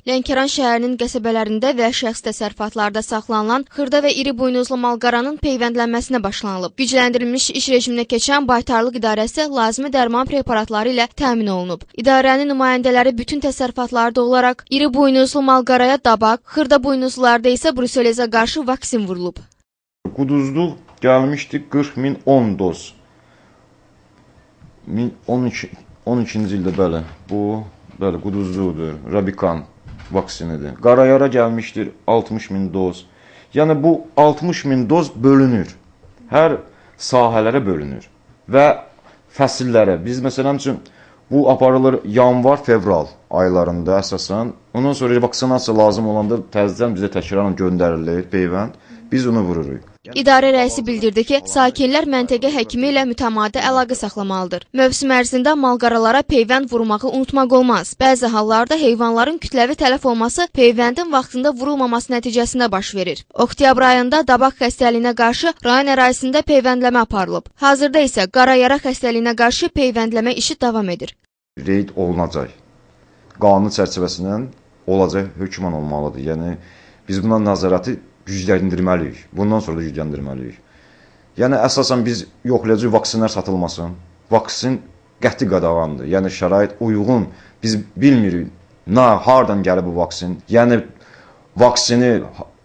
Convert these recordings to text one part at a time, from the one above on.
Lənkəran şəhərinin qəsəbələrində və şəxs təsərrüfatlarda saxlanılan xırda və iri buynuzlu malqaranın peyvəndlənməsinə başlanılıb. Gücləndirilmiş iş rejiminə keçən Baytarlıq İdarəsi lazımi dərman preparatları ilə təmin olunub. İdarənin nümayəndələri bütün təsərrüfatlarda olaraq iri buynuzlu malqaraya dabaq, xırda buynuzlularda isə bruselezə qarşı vaksin vurulub. Quduzluq gəlmişdi 40.010 doz. 12-ci ildə bəli, bu quduzluqdur, Rabikan vaksinidir. Qarayara gəlmişdir 60.000 doz. Yəni bu 60.000 doz bölünür. Hər sahələrə bölünür və fəsillərə. Biz məsələn üçün bu aparılır yanvar, fevral aylarında əsasən. Ondan sonra vaksinasiya lazım olanda təzədən bizə təkrarən göndərilir peyvənd. Biz onu vururuq. İdarə rəisi bildirdi ki, sakinlər məntəqə həkimi ilə mütəmadi əlaqə saxlamalıdır. Mövsüm ərzində malqaralara peyvənd vurmağı unutmaq olmaz. Bəzi hallarda heyvanların kütləvi tələf olması peyvəndin vaxtında vurulmaması nəticəsində baş verir. Oktyabr ayında dabaq xəstəliyinə qarşı rayon ərazisində peyvəndləmə aparılıb. Hazırda isə qara yara xəstəliyinə qarşı peyvəndləmə işi davam edir. Reyd olunacaq. Qanun çərçivəsindən olacaq, hökmən olmalıdır. Yəni biz buna nəzarəti gücləndirməliyik. Bundan sonra da gücləndirməliyik. Yəni, əsasən biz yoxlayıcı vaksinlər satılmasın. Vaksin qəti qadağandır. Yəni, şərait uyğun. Biz bilmirik, hardan gəlir bu vaksin. Yəni, vaksini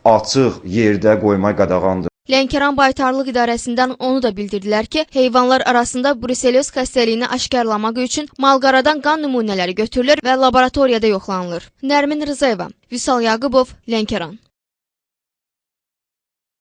açıq yerdə qoymaq qadağandır. Lənkəran Baytarlıq İdarəsindən onu da bildirdilər ki, heyvanlar arasında bruselyoz xəstəliyini aşkarlamaq üçün malqaradan qan nümunələri götürülür və laboratoriyada yoxlanılır. Nərmin Rızayeva, Vüsal Yaqubov, Lənkəran.